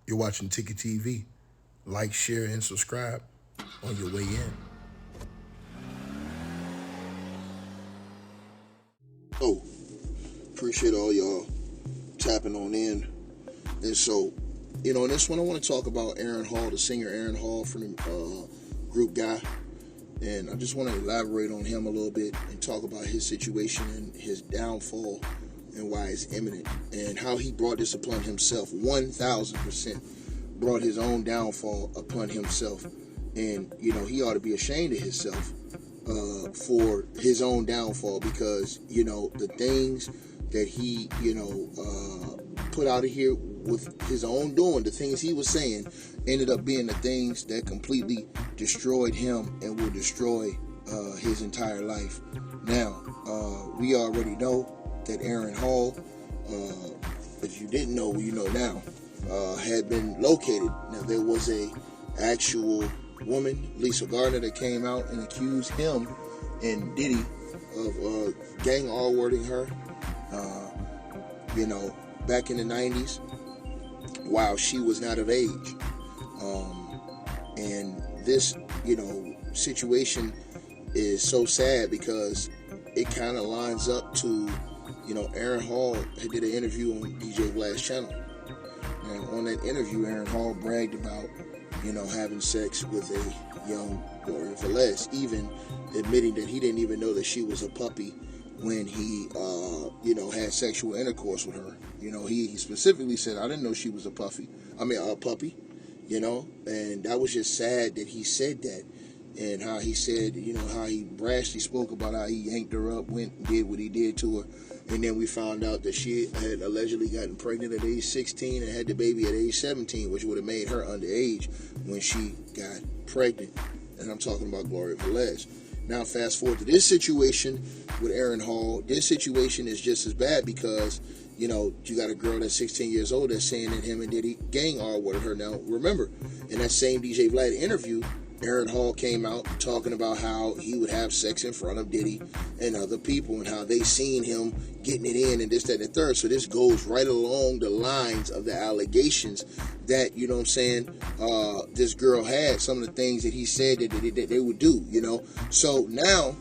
You're watching Ticket TV. Like, share, and subscribe on your way in. Oh, appreciate all y'all tapping on in. And so, in this one, I want to talk about Aaron Hall, the singer Aaron Hall from the group Guy. And I just want to elaborate on him a little bit and talk about his situation and his downfall and why it's imminent and how he brought this upon himself. 1,000% brought his own downfall upon himself. And, he ought to be ashamed of himself for his own downfall because, the things that he, put out of here with his own doing, the things he was saying, ended up being the things that completely destroyed him and will destroy his entire life. Now, we already know that Aaron Hall, if you didn't know, you know now, had been located. Now, there was a actual woman, Lisa Gardner, that came out and accused him and Diddy of gang R-wording her, back in the 90s while she was not of age. And this, situation is so sad because it kind of lines up to, Aaron Hall did an interview on DJ Vlad's channel. And on that interview, Aaron Hall bragged about, having sex with a young Gloria Velez, even admitting that he didn't even know that she was a puppy when he, had sexual intercourse with her. He specifically said, I didn't know she was a puppy, and that was just sad that he said that. And how he said, how he brashly spoke about how he yanked her up, went and did what he did to her. And then we found out that she had allegedly gotten pregnant at age 16 and had the baby at age 17, which would have made her underage when she got pregnant. And I'm talking about Gloria Velez. Now, fast forward to this situation with Aaron Hall. This situation is just as bad because, you got a girl that's 16 years old that's saying that him and Diddy gang R-worded her. Now, remember, in that same DJ Vlad interview, Aaron Hall came out talking about how he would have sex in front of Diddy and other people and how they seen him getting it in and this, that, and the third. So this goes right along the lines of the allegations that, this girl had, some of the things that he said that they would do, So now,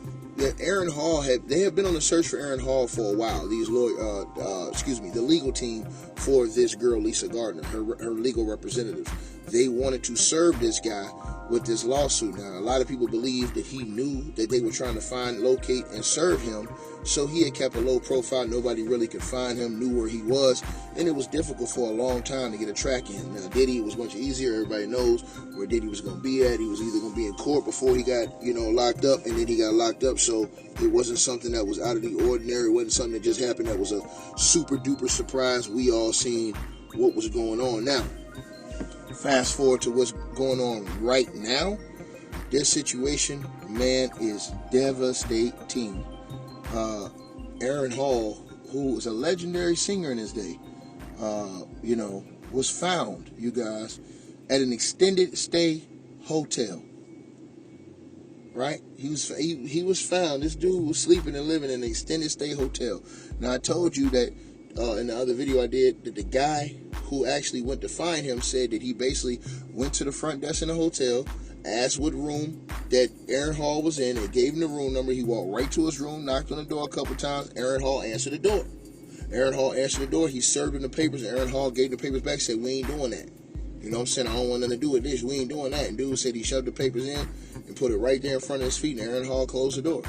Aaron Hall they have been on the search for Aaron Hall for a while. These the legal team for this girl, Lisa Gardner, her legal representative. They wanted to serve this guy with this lawsuit. Now, a lot of people believe that he knew that they were trying to find, locate, and serve him, so he had kept a low profile. Nobody really could find him, knew where he was, and it was difficult for a long time to get a track in him. Now, Diddy, it was much easier. Everybody knows where Diddy was going to be at. He was either going to be in court before he got, locked up, and then he got locked up, so it wasn't something that was out of the ordinary. It wasn't something that just happened that was a super-duper surprise. We all seen what was going on. Now, fast forward to what's going on right now. This situation, man, is devastating. Aaron Hall, who was a legendary singer in his day, was found, you guys, at an extended stay hotel. Right? He was found. This dude was sleeping and living in an extended stay hotel. Now, I told you that in the other video I did, that the guy who actually went to find him said that he basically went to the front desk in the hotel, asked what room that Aaron Hall was in, and gave him the room number. He walked right to his room, knocked on the door a couple times. Aaron Hall answered the door. Aaron Hall answered the door. He served him the papers, and Aaron Hall gave the papers back, said, we ain't doing that. You know what I'm saying? I don't want nothing to do with this. We ain't doing that. And dude said he shoved the papers in and put it right there in front of his feet, and Aaron Hall closed the door.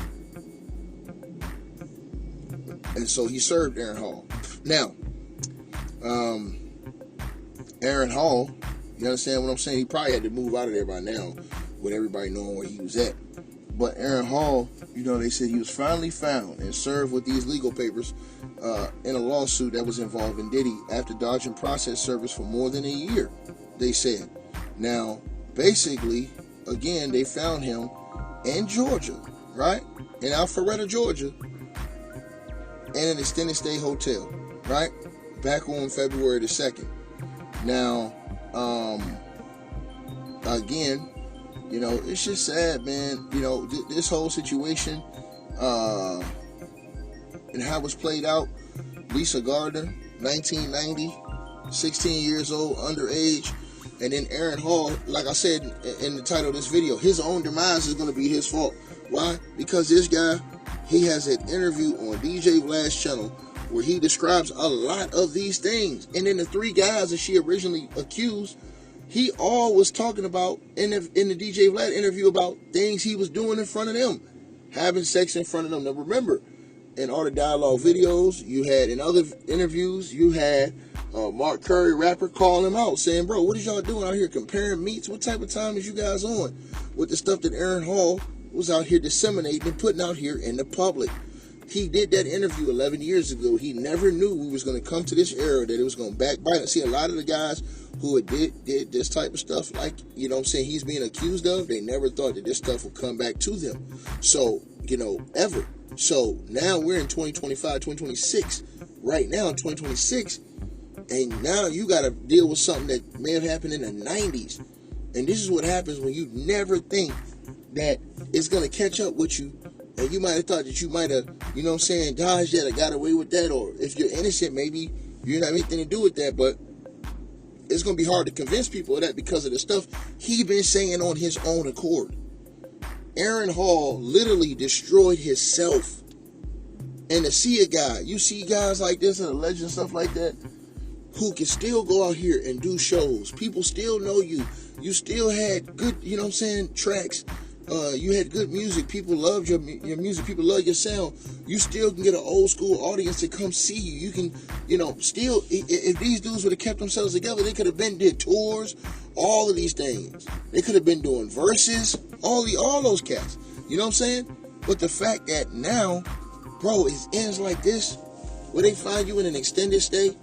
And so he served Aaron Hall. Now, Aaron Hall, you understand what I'm saying? He probably had to move out of there by now with everybody knowing where he was at. But Aaron Hall, they said he was finally found and served with these legal papers in a lawsuit that was involving Diddy after dodging process service for more than a year, they said. Now, basically, again, they found him in Georgia, right? In Alpharetta, Georgia, in an extended stay hotel, right? Back on February the 2nd. Now, again, it's just sad, man. This whole situation and how it's played out. Lisa Gardner, 1990, 16 years old, underage. And then Aaron Hall, like I said in the title of this video, his own demise is going to be his fault. Why? Because this guy, he has an interview on DJ Vlad's channel where he describes a lot of these things. And then the 3 guys that she originally accused, he all was talking about in the DJ Vlad interview about things he was doing in front of them, having sex in front of them. Now remember, in all the dialogue videos you had, in other interviews you had, Mark Curry, rapper, calling him out, saying, bro, what is y'all doing out here comparing meats? What type of time is you guys on with the stuff that Aaron Hall was out here disseminating and putting out here in the public? He did that interview 11 years ago. He never knew we was going to come to this era, that it was going to backbite. See, a lot of the guys who did this type of stuff, like, you know what I'm saying, he's being accused of, they never thought that this stuff would come back to them. So, you know, ever. So now we're in 2025, 2026. Right now in 2026, and now you got to deal with something that may have happened in the 90s. And this is what happens when you never think that it's going to catch up with you. And you might have thought that you might have, you know what I'm saying, dodged that or got away with that. Or if you're innocent, maybe you don't have anything to do with that. But it's going to be hard to convince people of that because of the stuff he been saying on his own accord. Aaron Hall literally destroyed himself. And to see a guy, you see guys like this and alleged and stuff like that, who can still go out here and do shows. People still know you. You still had good, you know what I'm saying, tracks. You had good music. People loved your music. People love your sound. You still can get an old school audience to come see you. You can, you know, still, if these dudes would have kept themselves together, they could have been did tours, all of these things. They could have been doing verses, all those cats. You know what I'm saying? But the fact that now, bro, it ends like this, where they find you in an extended stay,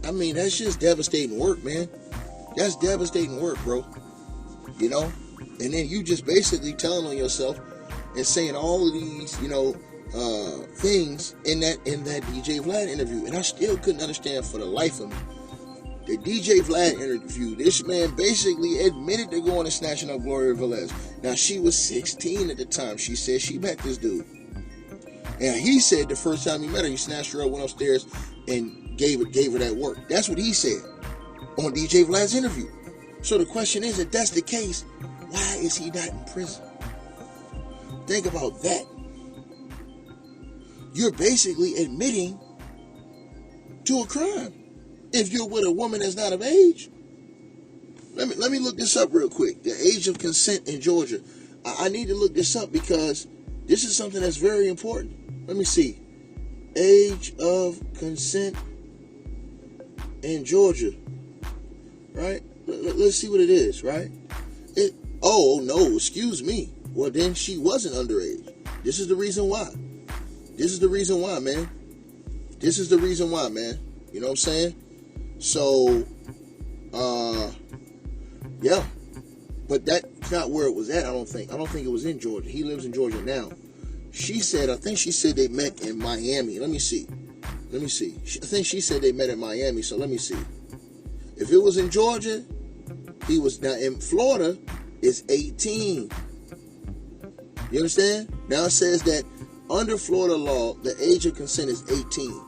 I mean, that's just devastating work, man. That's devastating work, bro. You know? And then you just basically telling on yourself and saying all of these, you know, things in that DJ Vlad interview. And I still couldn't understand for the life of me. The DJ Vlad interview, this man basically admitted to going and snatching up Gloria Velez. Now, she was 16 at the time. She said she met this dude. And he said the first time he met her, he snatched her up, went upstairs, and gave her that work. That's what he said on DJ Vlad's interview. So the question is, if that's the case, why is he not in prison? Think about that. You're basically admitting to a crime if you're with a woman that's not of age. Let me look this up real quick. The age of consent in Georgia. I need to look this up because this is something that's very important. Let me see. Age of consent in Georgia. Right? Let's see what it is, right? Oh, no, excuse me. Well, then she wasn't underage. This is the reason why. This is the reason why, man. This is the reason why, man. You know what I'm saying? So, yeah. But that's not where it was at, I don't think. I don't think it was in Georgia. He lives in Georgia now. I think she said they met in Miami. Let me see. I think she said they met in Miami, so let me see. If it was in Georgia, he was, now in Florida, it's 18. You understand? Now it says that under Florida law, the age of consent is 18.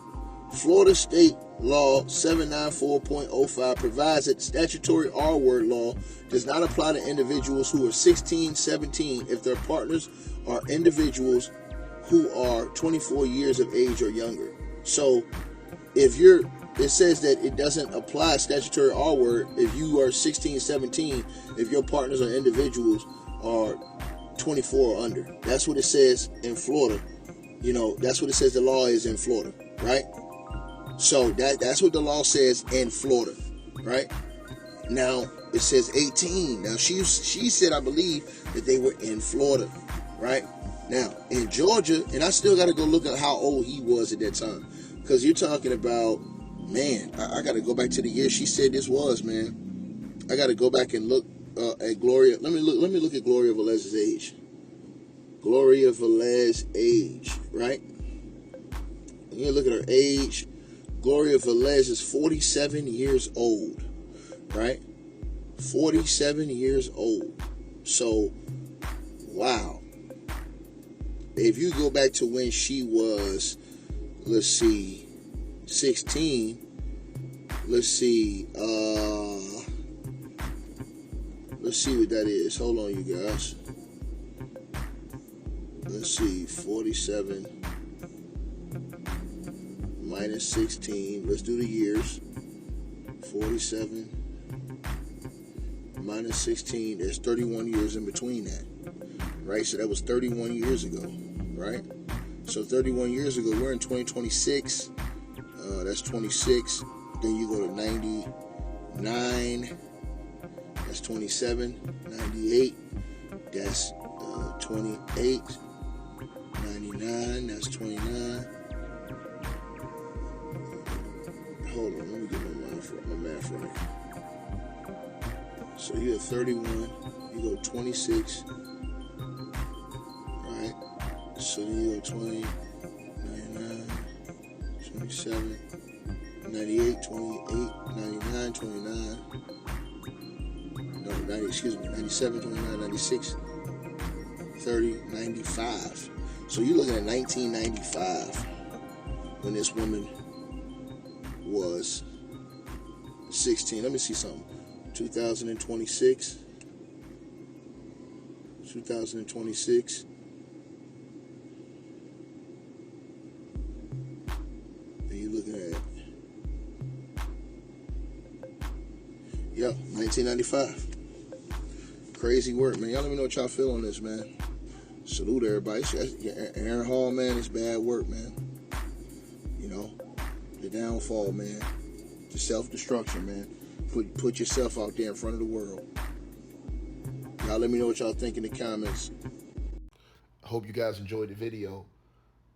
Florida State Law 794.05 provides that statutory R-word law does not apply to individuals who are 16, 17 if their partners are individuals who are 24 years of age or younger. So it says that it doesn't apply statutory R-word if you are 16, 17 if your partners or individuals are 24 or under. That's what it says in Florida. You know, that's what it says the law is in Florida, right? So that's what the law says in Florida, right? Now it says 18. Now she said, I believe, that they were in Florida, right? Now in Georgia, and I still got to go look at how old he was at that time, because you're talking about, man, I got to go back to the year she said this was, man. I got to go back and look at Gloria. Let me look at Gloria Velez's age. Gloria Velez's age, right? You look at her age. Gloria Velez is 47 years old, right? 47 years old. So, wow. If you go back to when she was, let's see, 16, Let's see. Let's see what that is. Hold on, you guys. Let's see. 47 minus 16. Let's do the years. 47 minus 16. There's 31 years in between that. Right? So that was 31 years ago. Right? So 31 years ago, we're in 2026. That's 26. Then you go to 99. That's 27. 98. That's 28. 99. That's 29. Hold on, let me get my math right. So you have 31. You go 26. Right? So then you go 20, 99, 27, 98, 28, 99, 29. No, 90, excuse me, 97, 29, 96, 30, 95. So you're looking at 1995 when this woman was 16. Let me see something. 2026. 2026. And you're looking at, yep, 1995. Crazy work, man. Y'all let me know what y'all feel on this, man. Salute everybody. Aaron Hall, man, it's bad work, man. You know, the downfall, man. The self-destruction, man. Put yourself out there in front of the world. Y'all let me know what y'all think in the comments. I hope you guys enjoyed the video.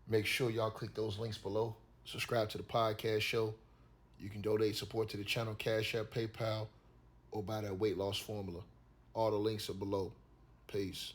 Make sure y'all click those links below. Subscribe to the podcast show. You can donate support to the channel, Cash App, PayPal, or buy that weight loss formula. All the links are below. Peace.